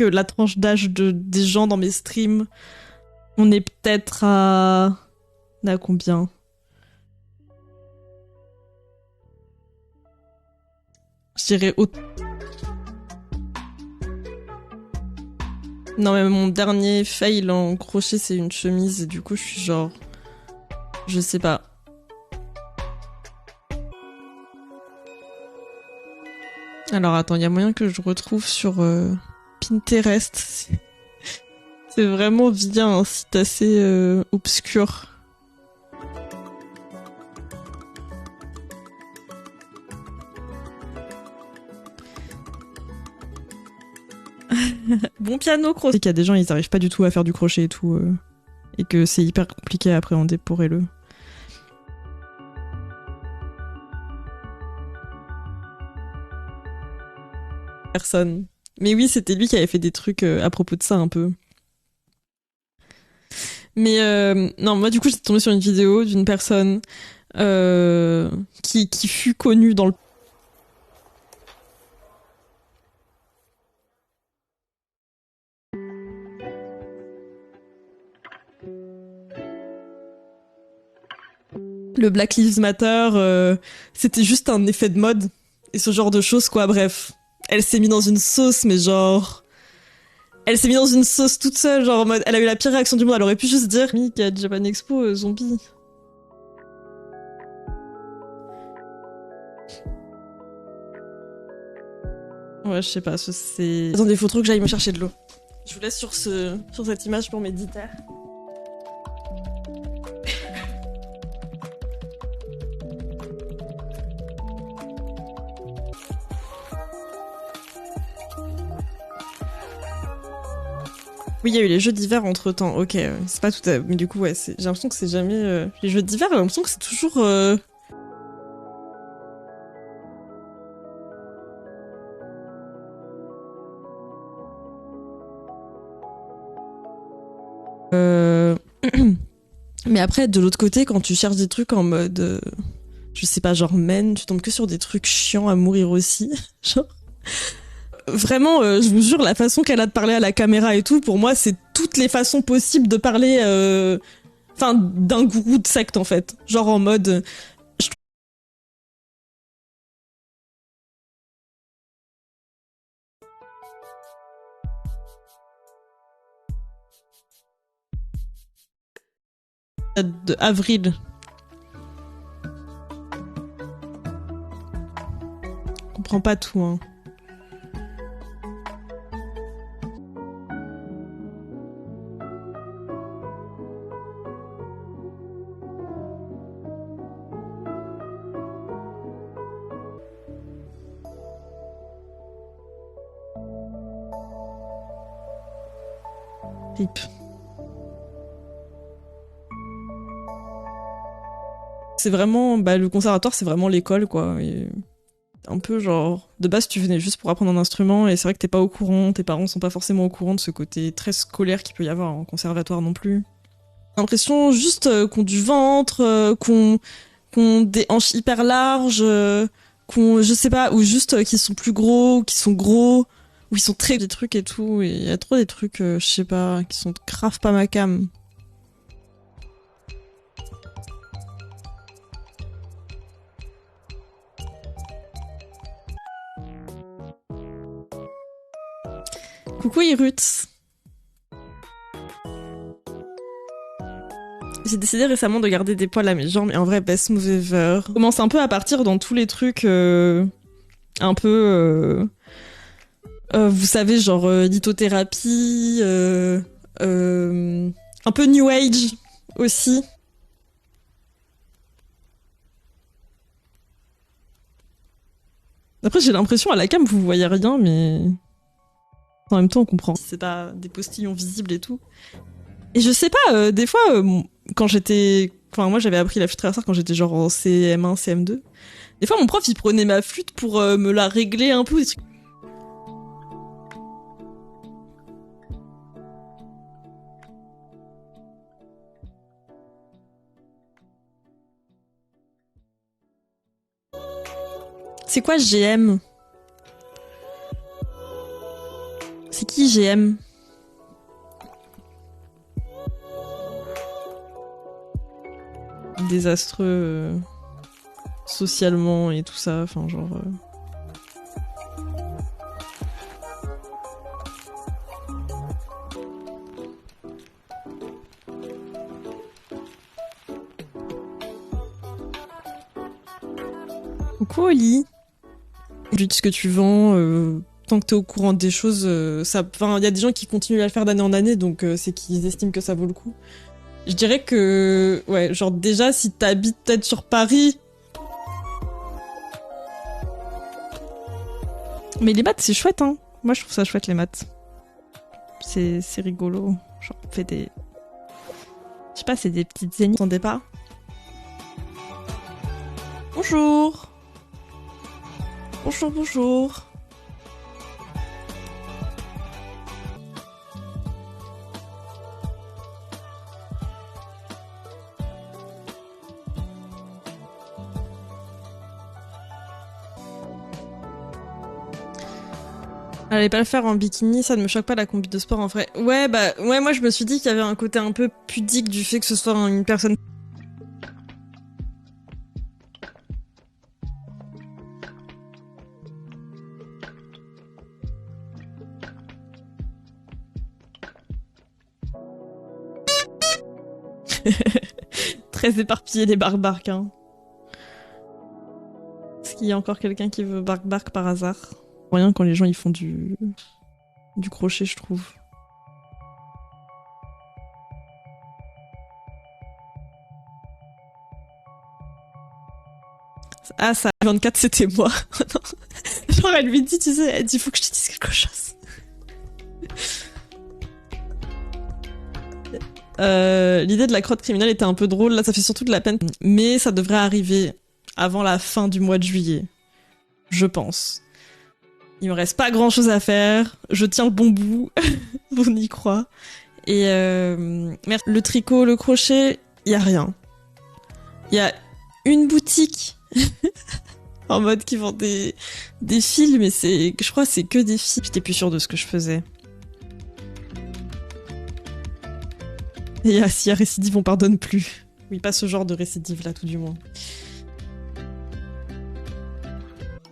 que la tranche d'âge des gens dans mes streams, on est peut-être à combien? Je dirais Non mais mon dernier fail en crochet c'est une chemise et du coup je suis genre... Je sais pas. Alors attends, il y a moyen que je retrouve sur Pinterest. C'est vraiment via un site assez obscur. Bon piano crochet. Il y a des gens, ils arrivent pas du tout à faire du crochet et tout. Et que c'est hyper compliqué à appréhender pour eux. Personne. Mais oui, c'était lui qui avait fait des trucs à propos de ça un peu. Mais non, moi du coup j'étais tombée sur une vidéo d'une personne qui fut connue dans le Black Lives Matter, c'était juste un effet de mode et ce genre de choses quoi, bref. Elle s'est mise dans une sauce mais genre... Elle s'est mise dans une sauce toute seule, genre en mode... Elle a eu la pire réaction du monde, elle aurait pu juste dire « Mick, à Japan Expo, zombie ». Ouais, je sais pas, c'est... Attendez, faut trop que j'aille me chercher de l'eau. Je vous laisse sur cette image pour méditer. Oui, il y a eu les jeux d'hiver entre-temps, ok, c'est pas tout à... Mais du coup, ouais, j'ai l'impression que c'est jamais... Les jeux d'hiver, j'ai l'impression que c'est toujours... Mais après, de l'autre côté, quand tu cherches des trucs en mode... je sais pas, genre men, tu tombes que sur des trucs chiants à mourir aussi. Genre... Vraiment, je vous jure, la façon qu'elle a de parler à la caméra et tout, pour moi, c'est toutes les façons possibles de parler... Enfin, d'un gourou de secte, en fait. Genre en mode... de avril. Je comprends pas tout, hein. Rip. C'est vraiment... Bah, le conservatoire, c'est vraiment l'école, quoi. Et un peu genre... De base, tu venais juste pour apprendre un instrument, et c'est vrai que t'es pas au courant, tes parents sont pas forcément au courant de ce côté très scolaire qu'il peut y avoir en conservatoire non plus. J'ai l'impression juste qu'on du ventre, qu'on des hanches hyper larges, qu'on... Je sais pas, ou juste qu'ils sont plus gros, ou qu'ils sont gros, ou ils sont très... des trucs et tout, et il y a trop des trucs, je sais pas, qui sont grave pas ma cam. Coucou Irut. J'ai décidé récemment de garder des poils à mes jambes et en vrai best move ever. Je commence un peu à partir dans tous les trucs un peu vous savez genre lithothérapie un peu new age aussi. Après j'ai l'impression à la cam vous voyez rien mais en même temps on comprend. C'est pas des postillons visibles et tout. Et je sais pas, des fois, quand j'étais... Enfin, moi, j'avais appris la flûte traversière quand j'étais genre en CM1, CM2. Des fois, mon prof, il prenait ma flûte pour me la régler un peu. Des trucs. C'est quoi GM? C'est qui IGM. Désastreux socialement et tout ça, enfin genre... Coucou Oli. Tu dis ce que tu vends, tant que t'es au courant des choses, enfin, y a des gens qui continuent à le faire d'année en année, donc c'est qu'ils estiment que ça vaut le coup. Je dirais que, ouais, genre déjà si t'habites peut-être sur Paris. Mais les maths c'est chouette, hein. Moi je trouve ça chouette les maths. C'est rigolo. Genre on fait des, je sais pas, c'est des petites zéniths. T'entendais pas? Bonjour. Bonjour, bonjour. Allez pas le faire en bikini, ça ne me choque pas la combi de sport en vrai. Ouais, bah, ouais, moi je me suis dit qu'il y avait un côté un peu pudique du fait que ce soit une personne. Très éparpillé les bark-bark, hein. Est-ce qu'il y a encore quelqu'un qui veut bark-bark par hasard? Rien quand les gens ils font du crochet, je trouve. Ah, ça, 24, c'était moi. Genre, elle lui dit, tu sais, elle dit, faut que je te dise quelque chose. L'idée de la crotte criminelle était un peu drôle, là ça fait surtout de la peine. Mais ça devrait arriver avant la fin du mois de juillet. Je pense. Il me reste pas grand chose à faire, je tiens le bon bout, on y croit. Et le tricot, le crochet, y a rien. Y a une boutique en mode qui vend des fils, mais je crois que c'est que des fils. J'étais plus sûre de ce que je faisais. Et s'il y a récidive, on pardonne plus. Oui, pas ce genre de récidive là, tout du moins.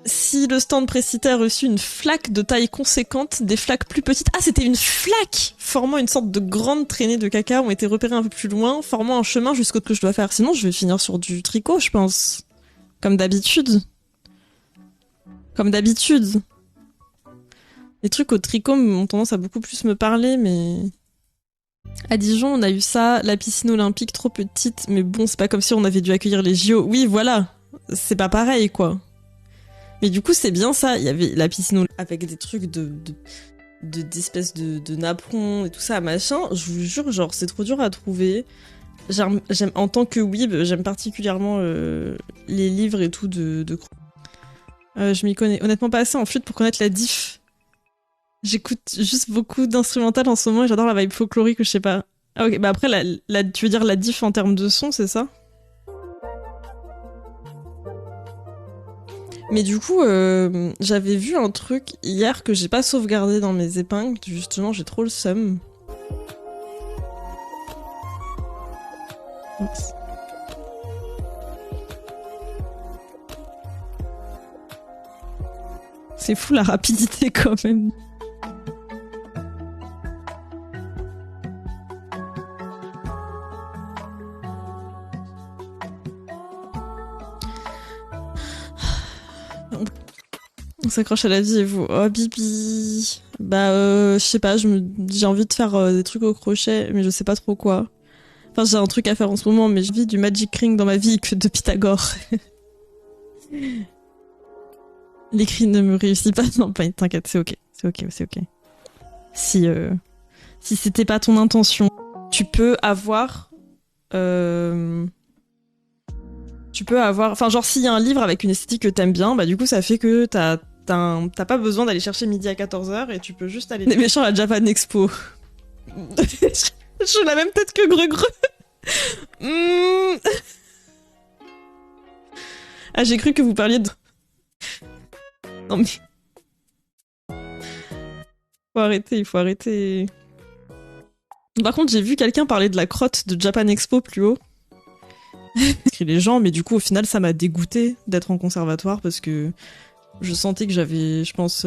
Si le stand précité a reçu une flaque de taille conséquente, des flaques plus petites... Ah, c'était une flaque formant une sorte de grande traînée de caca ont été repérées un peu plus loin, formant un chemin jusqu'au que je dois faire. Sinon, je vais finir sur du tricot, je pense. Comme d'habitude. Comme d'habitude. Les trucs au tricot ont tendance à beaucoup plus me parler, mais... À Dijon, on a eu ça, la piscine olympique trop petite, mais bon, c'est pas comme si on avait dû accueillir les JO. Oui, voilà. C'est pas pareil, quoi. Mais du coup, c'est bien ça. Il y avait la piscine avec des trucs d'espèces de napperons et tout ça, machin. Je vous jure, genre, c'est trop dur à trouver. J'aime, en tant que weeb, j'aime particulièrement les livres et tout de je m'y connais honnêtement pas assez en flûte pour connaître la diff. J'écoute juste beaucoup d'instrumental en ce moment et j'adore la vibe folklorique, je sais pas. Ah ok, bah après, tu veux dire la diff en termes de son, c'est ça? Mais du coup, j'avais vu un truc hier que j'ai pas sauvegardé dans mes épingles. Justement, j'ai trop le seum. Oups. C'est fou la rapidité quand même. On s'accroche à la vie et vous. Oh bibi. Bah je sais pas, j'ai envie de faire des trucs au crochet, mais je sais pas trop quoi. Enfin j'ai un truc à faire en ce moment, mais je vis du Magic Ring dans ma vie que de Pythagore. L'écrit ne me réussit pas. Non, pas t'inquiète, c'est ok. C'est ok, c'est ok. Si c'était pas ton intention, tu peux avoir... Enfin genre s'il y a un livre avec une esthétique que t'aimes bien, bah du coup ça fait que t'as pas besoin d'aller chercher midi à 14h et tu peux juste aller... Les méchants à Japan Expo. Je la même tête que Greux. Ah j'ai cru que vous parliez de... Non mais... Faut arrêter, il faut arrêter. Par contre, j'ai vu quelqu'un parler de la crotte de Japan Expo plus haut. Écrit les gens, mais du coup, au final, ça m'a dégoûté d'être en conservatoire parce que je sentais que j'avais, je pense,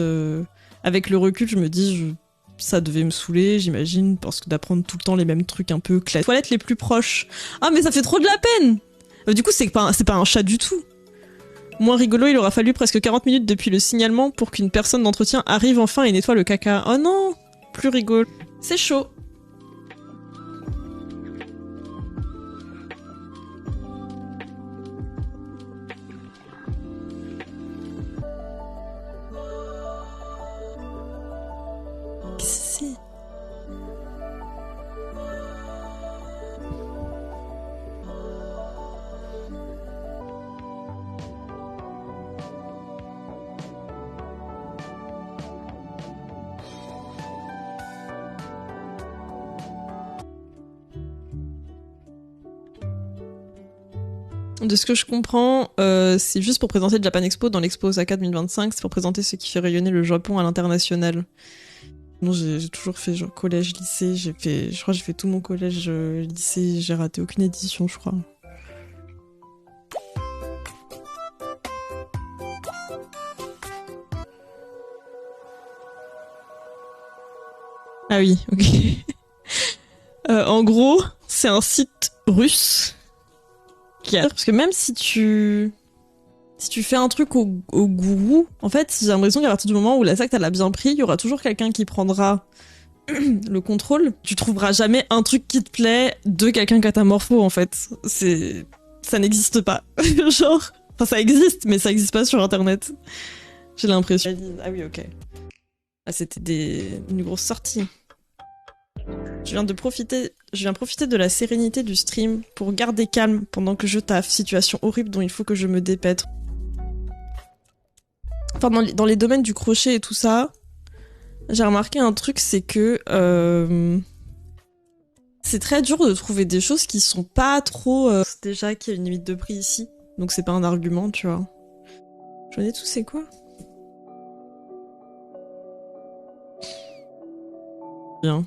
avec le recul, je me dis, ça devait me saouler, j'imagine, parce que d'apprendre tout le temps les mêmes trucs un peu classiques. Toilettes les plus proches. Ah, mais ça fait trop de la peine! Du coup, c'est pas un chat du tout. Moins rigolo, il aura fallu presque 40 minutes depuis le signalement pour qu'une personne d'entretien arrive enfin et nettoie le caca. Oh non! Plus rigolo. C'est chaud. Qu'est-ce que c'est? De ce que je comprends, c'est juste pour présenter le Japan Expo dans l'Expo Osaka 2025, c'est pour présenter ce qui fait rayonner le Japon à l'international. Non, j'ai toujours fait genre collège, lycée, je crois que j'ai fait tout mon collège, lycée, j'ai raté aucune édition, je crois. Ah oui, ok. En gros, c'est un site russe parce que même si tu fais un truc au gourou, en fait, j'ai l'impression qu'à partir du moment où la secte elle a bien pris, il y aura toujours quelqu'un qui prendra le contrôle. Tu trouveras jamais un truc qui te plaît de quelqu'un catamorpho, en fait. Ça n'existe pas. Genre, enfin ça existe, mais ça existe pas sur internet. J'ai l'impression. Ah oui, ok. Ah, c'était une grosse sortie. Je viens profiter de la sérénité du stream pour garder calme pendant que je taffe. Situation horrible dont il faut que je me dépètre. Enfin, dans les domaines du crochet et tout ça, j'ai remarqué un truc, c'est que c'est très dur de trouver des choses qui sont pas trop... C'est déjà qu'il y a une limite de prix ici, donc c'est pas un argument, tu vois. J'en ai tout, c'est quoi? Bien.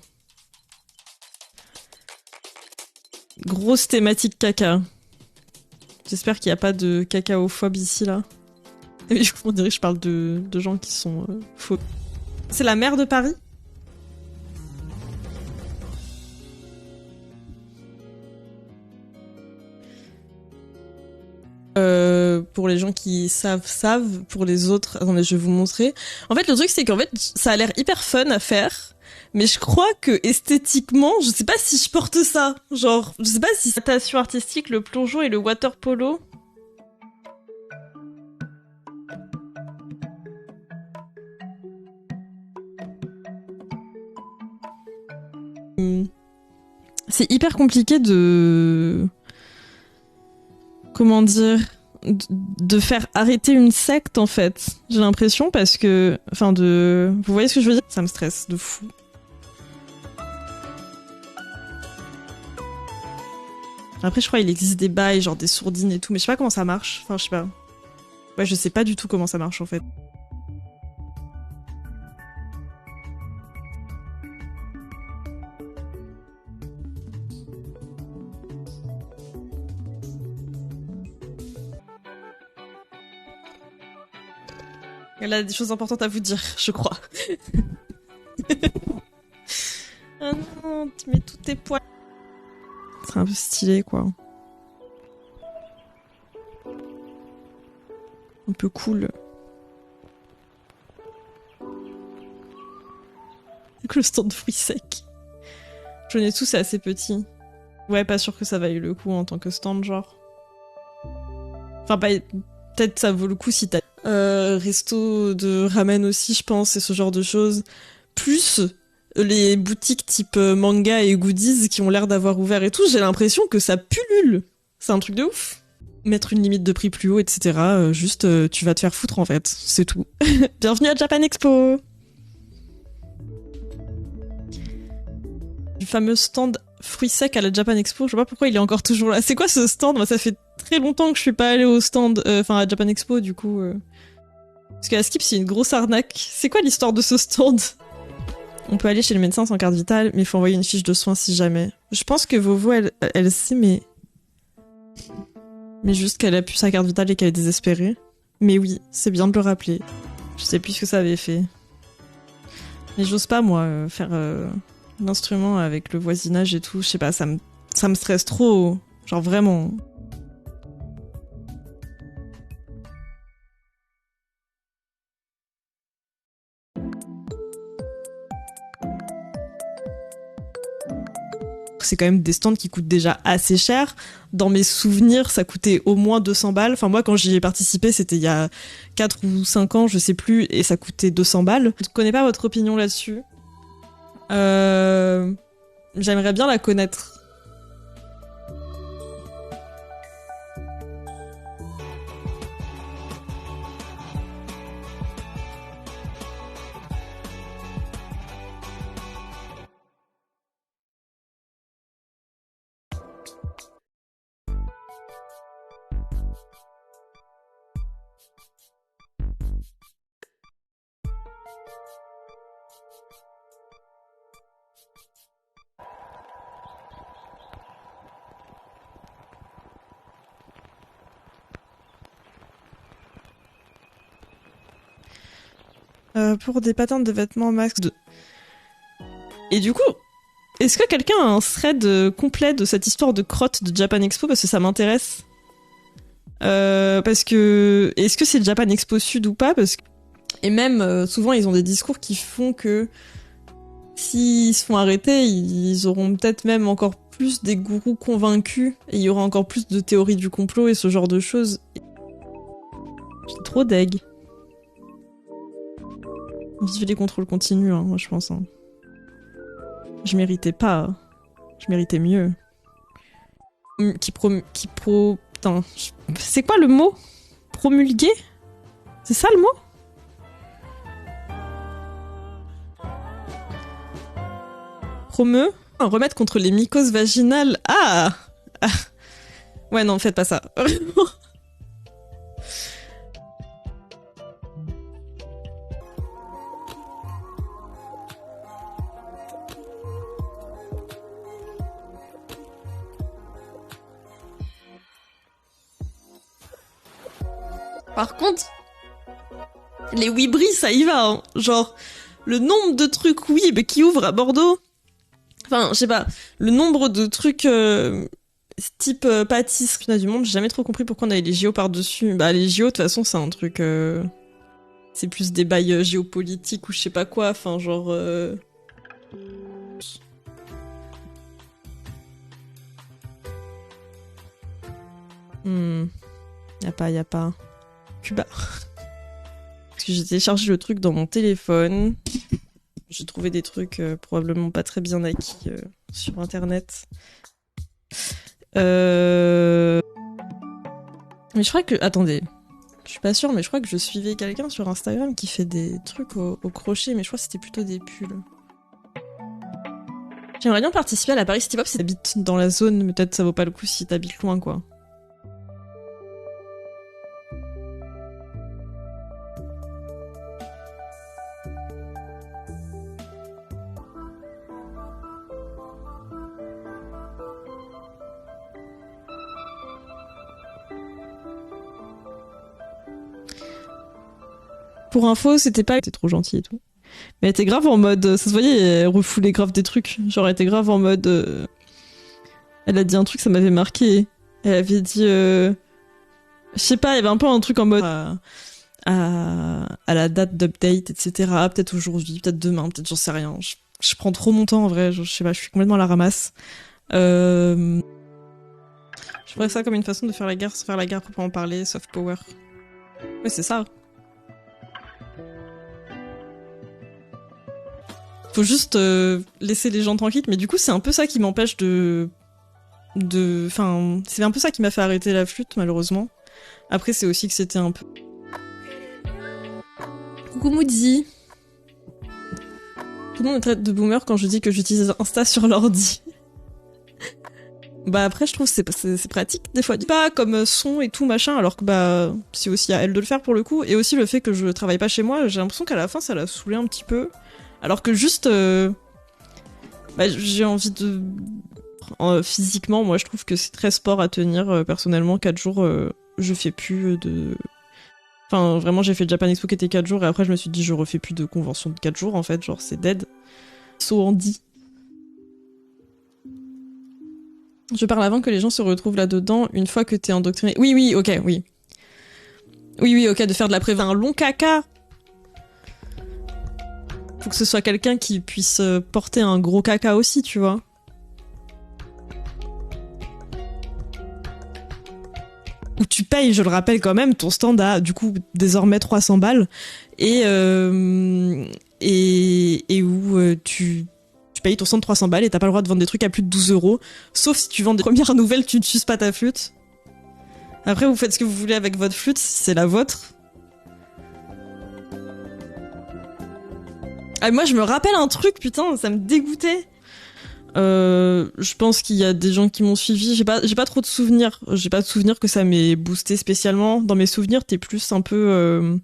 Grosse thématique caca. J'espère qu'il n'y a pas de cacaophobe ici, là. Oui, on dirait que je parle de gens qui sont faux. C'est la maire de Paris? Pour les gens qui savent. Pour les autres... Attendez, je vais vous montrer. En fait, le truc, c'est qu'en fait, ça a l'air hyper fun à faire. Mais je crois que esthétiquement, je sais pas si je porte ça. Genre, je sais pas si c'est la natation artistique, le plongeon et le water polo. C'est hyper compliqué de... Comment dire? De faire arrêter une secte, en fait. J'ai l'impression parce que... Enfin, Vous voyez ce que je veux dire? Ça me stresse de fou. Après, je crois qu'il existe des bails, genre des sourdines et tout, mais je sais pas comment ça marche. Enfin, je sais pas. Ouais, je sais pas du tout comment ça marche, en fait. Elle a des choses importantes à vous dire, je crois. Ah non, tu mets tous tes poils. C'est un peu stylé, quoi. Un peu cool. Le stand de fruits secs. J'en ai tous, c'est assez petit. Ouais, pas sûr que ça vaille le coup en tant que stand, genre. Enfin, peut-être ça vaut le coup si t'as... resto de ramen aussi, je pense, et ce genre de choses. Plus les boutiques type manga et goodies qui ont l'air d'avoir ouvert et tout, j'ai l'impression que ça pullule. C'est un truc de ouf. Mettre une limite de prix plus haut, etc. Juste, tu vas te faire foutre en fait. C'est tout. Bienvenue à Japan Expo. Du fameux stand fruits secs à la Japan Expo, je sais pas pourquoi il est encore toujours là. C'est quoi ce stand? Moi, ça fait très longtemps que je suis pas allée au stand, enfin à Japan Expo du coup. Parce qu'à Skip, c'est une grosse arnaque. C'est quoi l'histoire de ce stand? On peut aller chez le médecin sans carte vitale, mais il faut envoyer une fiche de soins si jamais. Je pense que Vovo, elle sait, mais... Mais juste qu'elle a plus sa carte vitale et qu'elle est désespérée. Mais oui, c'est bien de le rappeler. Je sais plus ce que ça avait fait. Mais j'ose pas, moi, faire l'instrument avec le voisinage et tout. Je sais pas, ça me stresse trop. Genre vraiment. C'est quand même des stands qui coûtent déjà assez cher. Dans mes souvenirs, ça coûtait au moins 200 balles. Enfin, moi, quand j'y ai participé, c'était il y a 4 ou 5 ans, je sais plus, et ça coûtait 200 balles. Je ne connais pas votre opinion là-dessus. J'aimerais bien la connaître. Pour des patterns de vêtements masques de... Et du coup, est-ce que quelqu'un a un thread complet de cette histoire de crotte de Japan Expo? Parce que ça m'intéresse. Parce que... Est-ce que c'est le Japan Expo Sud ou pas? Parce que... Et même, souvent, ils ont des discours qui font que... S'ils se font arrêter, ils auront peut-être même encore plus des gourous convaincus. Et il y aura encore plus de théories du complot et ce genre de choses. J'ai trop deg. Vive les contrôles continus, hein, moi je pense. Hein. Je méritais pas. Je méritais mieux. Putain. C'est quoi le mot? Promulguer? C'est ça le mot? Remède contre les mycoses vaginales. Ah! Ouais, non, faites pas ça. Par contre, les Weebris, ça y va, hein. Genre, le nombre de trucs Weeb qui ouvrent à Bordeaux. Enfin, je sais pas, le nombre de trucs type pâtisserie du monde, j'ai jamais trop compris pourquoi on avait les JO par-dessus. Bah, les JO, de toute façon, c'est un truc... C'est plus des bails géopolitiques ou je sais pas quoi, enfin, genre... Y a pas... Cuba. Parce que j'ai téléchargé le truc dans mon téléphone. J'ai trouvé des trucs probablement pas très bien acquis sur internet. Mais je crois que... Attendez. Je suis pas sûre, mais je crois que je suivais quelqu'un sur Instagram qui fait des trucs au crochet, mais je crois que c'était plutôt des pulls. J'aimerais bien participer à la Paris City Pop si t'habites dans la zone, mais peut-être ça vaut pas le coup si t'habites loin, quoi. Pour info, c'était pas... T'es trop gentil et tout. Mais elle était grave en mode... Ça se voyait, elle refoulait grave des trucs. Genre, elle était grave en mode... Elle a dit un truc, ça m'avait marqué. Elle avait dit... Je sais pas, il y avait un peu un truc en mode... À la date d'update, etc. Peut-être aujourd'hui, peut-être demain, peut-être j'en sais rien. Je prends trop mon temps, en vrai. Je sais pas, je suis complètement à la ramasse. Je ferais ça comme une façon de faire la guerre proprement parler, soft power. Ouais, c'est ça. Faut juste laisser les gens tranquilles, mais du coup c'est un peu ça qui m'empêche enfin, c'est un peu ça qui m'a fait arrêter la flûte malheureusement. Après c'est aussi que c'était un peu... Coucou Moody. Tout le monde me traite de boomer quand je dis que j'utilise Insta sur l'ordi. Bah après je trouve que c'est pratique des fois. Pas comme son et tout machin, alors que bah c'est aussi à elle de le faire pour le coup. Et aussi le fait que je travaille pas chez moi, j'ai l'impression qu'à la fin ça l'a saoulé un petit peu. Alors que juste, bah, j'ai envie de... physiquement, moi je trouve que c'est très sport à tenir. Personnellement, 4 jours, je fais plus de... Enfin, vraiment, j'ai fait le Japan Expo qui était 4 jours et après je me suis dit je refais plus de convention de 4 jours en fait, genre c'est dead. So Andy. Je parle avant que les gens se retrouvent là-dedans une fois que t'es endoctriné. Oui, oui, ok, oui. Oui, oui, ok, de faire de la prévention. Un long caca. Faut que ce soit quelqu'un qui puisse porter un gros caca aussi, tu vois. Où tu payes, je le rappelle quand même, ton stand a du coup désormais 300 balles et où tu payes ton stand 300 balles et t'as pas le droit de vendre des trucs à plus de 12 euros, sauf si tu vends des premières nouvelles, tu ne suces pas ta flûte. Après vous faites ce que vous voulez avec votre flûte, si c'est la vôtre. Ah, moi je me rappelle un truc, putain, ça me dégoûtait. Je pense qu'il y a des gens qui m'ont suivi. J'ai pas trop de souvenirs. J'ai pas de souvenirs que ça m'ait boosté spécialement. Dans mes souvenirs, t'es plus un peu...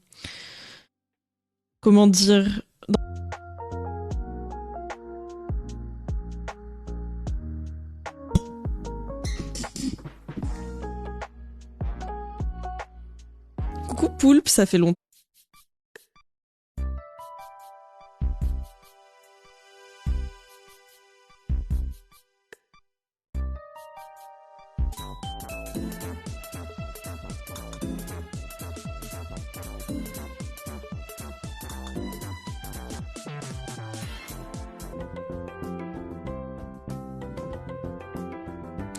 comment dire... Coucou Poulpe, ça fait longtemps.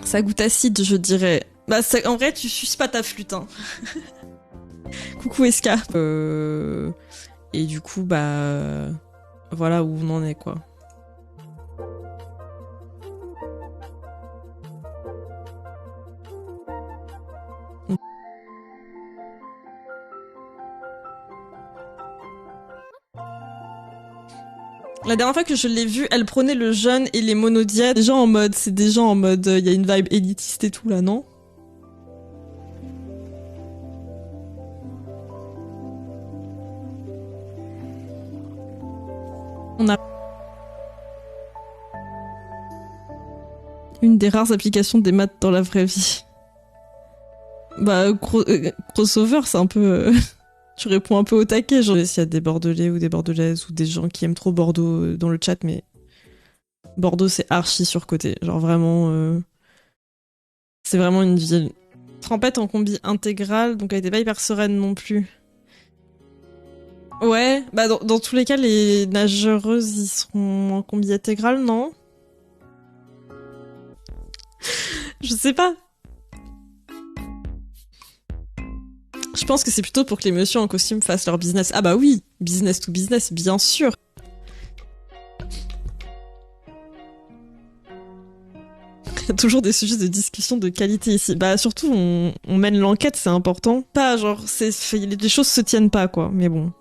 Ça goûte acide, je dirais. Bah, en vrai, tu suces pas ta flûte, hein. Coucou Esca. Et du coup, bah... voilà où on en est, quoi. La dernière fois que je l'ai vue, elle prenait le jeûne et les monodiètes. Des gens en mode, c'est des gens en mode, il y a une vibe élitiste et tout là, non? On a une des rares applications des maths dans la vraie vie. Bah, crossover, c'est un peu... tu réponds un peu au taquet, genre s'il y a des Bordelais ou des Bordelaises ou des gens qui aiment trop Bordeaux dans le chat, mais Bordeaux c'est archi surcoté, genre vraiment c'est vraiment une ville. Trempette en combi intégrale, donc elle était pas hyper sereine non plus. Ouais, bah dans tous les cas les nageuses ils seront en combi intégrale, non? Je sais pas. Je pense que c'est plutôt pour que les messieurs en costume fassent leur business. Ah bah oui, business to business, bien sûr. Il y a toujours des sujets de discussion de qualité ici. Bah surtout, on mène l'enquête, c'est important. Pas genre, les choses se tiennent pas, quoi. Mais bon.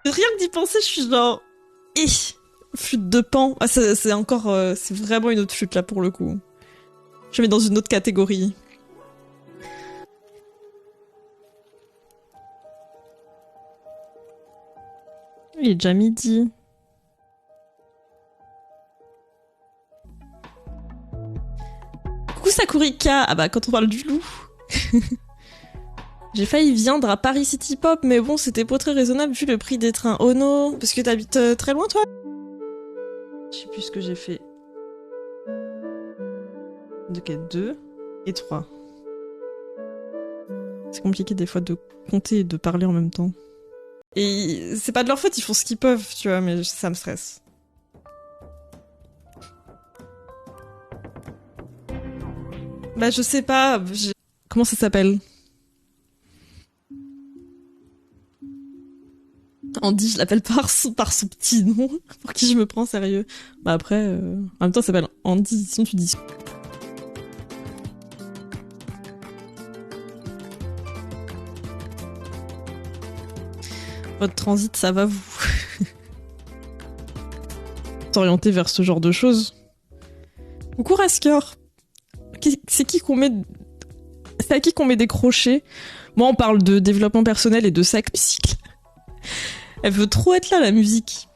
Rien que d'y penser, je suis genre... flûte de pan. Ah, c'est encore... c'est vraiment une autre flûte, là, pour le coup. Je mets dans une autre catégorie. Il est déjà midi. Coucou Sakurika. Ah bah, quand on parle du loup... J'ai failli viendre à Paris City Pop, mais bon, c'était pas très raisonnable vu le prix des trains. Oh non, parce que t'habites très loin, toi? Je sais plus ce que j'ai fait. Ok, 2 et 3. C'est compliqué des fois de compter et de parler en même temps. Et c'est pas de leur faute, ils font ce qu'ils peuvent, tu vois, mais ça me stresse. Bah je sais pas, comment ça s'appelle? Andy, je l'appelle par son petit nom, pour qui je me prends sérieux. Bah après, en même temps, ça s'appelle Andy, sinon tu dis... Votre transit, ça va vous s'orienter vers ce genre de choses. Coucou Rasker. C'est qui qu'on met C'est à qui qu'on met des crochets? Moi, on parle de développement personnel et de sac cycle. Elle veut trop être là, la musique.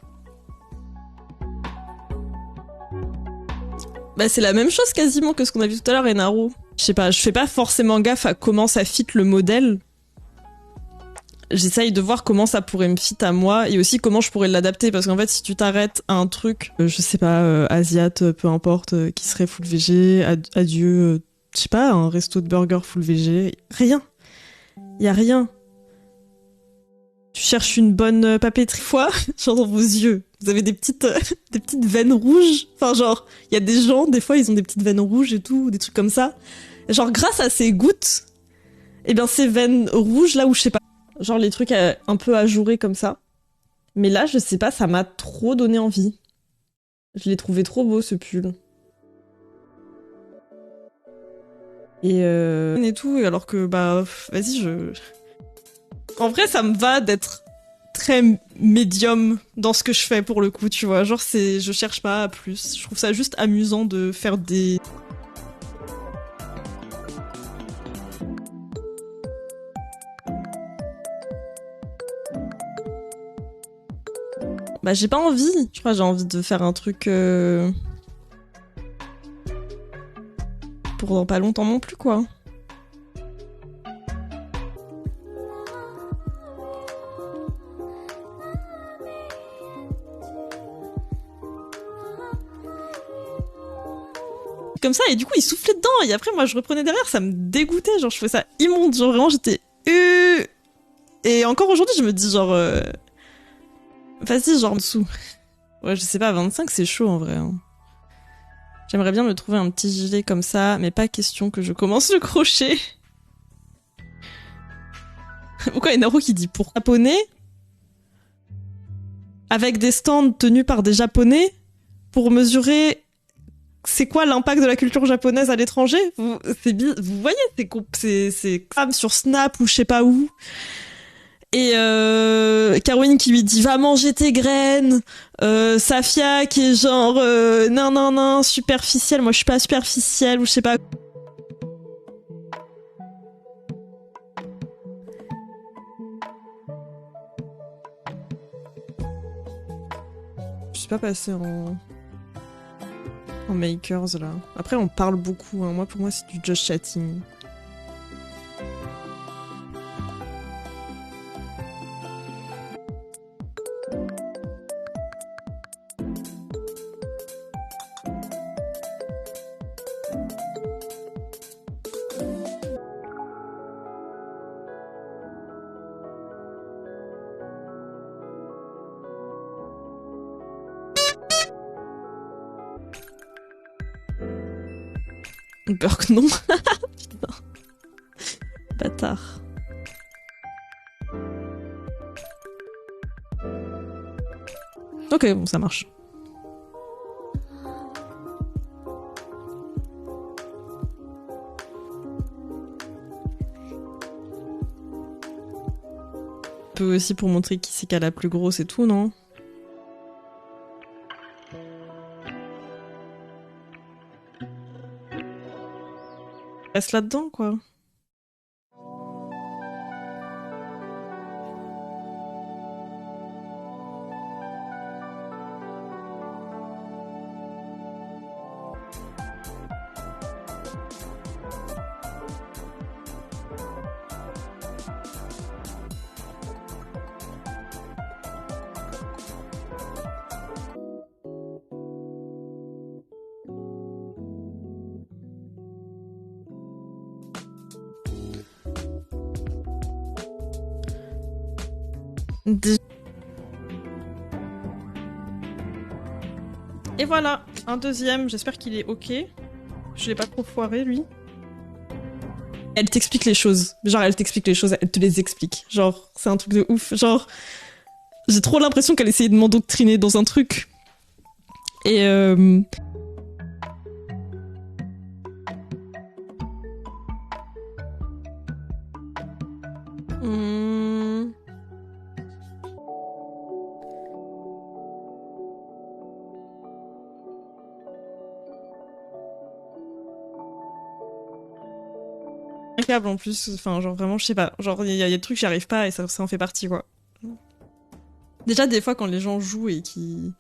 Bah, c'est la même chose quasiment que ce qu'on a vu tout à l'heure, Enaro. Je sais pas, je fais pas forcément gaffe à comment ça fit le modèle. J'essaye de voir comment ça pourrait me fit à moi et aussi comment je pourrais l'adapter parce qu'en fait si tu t'arrêtes à un truc, je sais pas, asiate, peu importe, qui serait full VG, adieu, je sais pas, un resto de burger full VG, rien. Y a rien. Tu cherches une bonne papeterie fois, genre dans vos yeux, vous avez des petites veines rouges. Enfin genre, il y a des gens, des fois ils ont des petites veines rouges et tout, des trucs comme ça. Genre grâce à ces gouttes, et bien ces veines rouges là où je sais pas. Genre les trucs un peu ajourés comme ça. Mais là, je sais pas, ça m'a trop donné envie. Je l'ai trouvé trop beau ce pull. Et tout, alors que bah, vas-y, En vrai, ça me va d'être très médium dans ce que je fais pour le coup, tu vois. Genre, je cherche pas à plus. Je trouve ça juste amusant de faire des... Bah j'ai pas envie. Je crois que j'ai envie de faire un truc pour dans pas longtemps non plus quoi. Comme ça et du coup il soufflait dedans et après moi je reprenais derrière, ça me dégoûtait, genre je faisais ça immonde, genre vraiment j'étais et encore aujourd'hui je me dis genre vas-y genre en dessous. Ouais je sais pas, 25 c'est chaud en vrai. Hein. J'aimerais bien me trouver un petit gilet comme ça, mais pas question que je commence le crochet. Pourquoi il y a Naru qui dit pour japonais avec des stands tenus par des japonais pour mesurer c'est quoi l'impact de la culture japonaise à l'étranger. Vous voyez, c'est crame sur Snap ou je sais pas où. Et Caroline qui lui dit va manger tes graines. Safia qui est genre non non non superficielle. Moi je suis pas superficielle ou je sais pas. Je suis pas passée en makers là. Après on parle beaucoup. Hein. Moi pour moi c'est du just chatting. Burk non. Putain. Bâtard. Ok, bon, ça marche. Un peu aussi pour montrer qui c'est qui a la plus grosse et tout, non? Reste là-dedans, quoi. Et voilà, un deuxième, j'espère qu'il est ok. Je l'ai pas trop foiré, lui. Elle t'explique les choses. Genre, elle t'explique les choses, elle te les explique. Genre, c'est un truc de ouf. Genre, j'ai trop l'impression qu'elle essayait de m'endoctriner dans un truc. Et remarquable en plus. Enfin, genre vraiment, je sais pas. Genre, il y a des trucs, j'y arrive pas et ça en fait partie, quoi. Déjà, des fois, quand les gens jouent et qui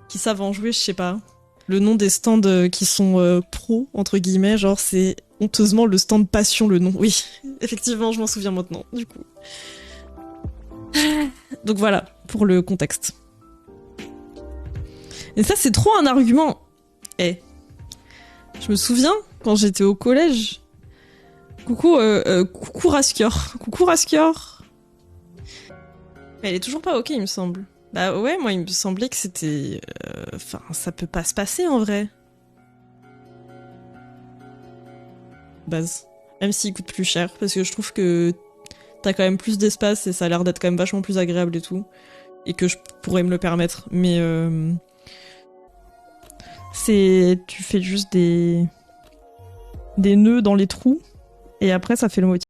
savent en jouer, je sais pas. Le nom des stands qui sont pro, entre guillemets, genre, c'est honteusement le stand passion, le nom. Oui, effectivement, je m'en souviens maintenant, du coup. Donc voilà, pour le contexte. Et ça, c'est trop un argument. Eh. Je me souviens, quand j'étais au collège... Coucou Raskior. Coucou Raskior. Mais elle est toujours pas ok, il me semble. Bah ouais, moi, il me semblait que c'était... Enfin, ça peut pas se passer, en vrai. Base. Même s'il coûte plus cher, parce que je trouve que t'as quand même plus d'espace et ça a l'air d'être quand même vachement plus agréable et tout. Et que je pourrais me le permettre. Mais tu fais juste des nœuds dans les trous et après ça fait le motif.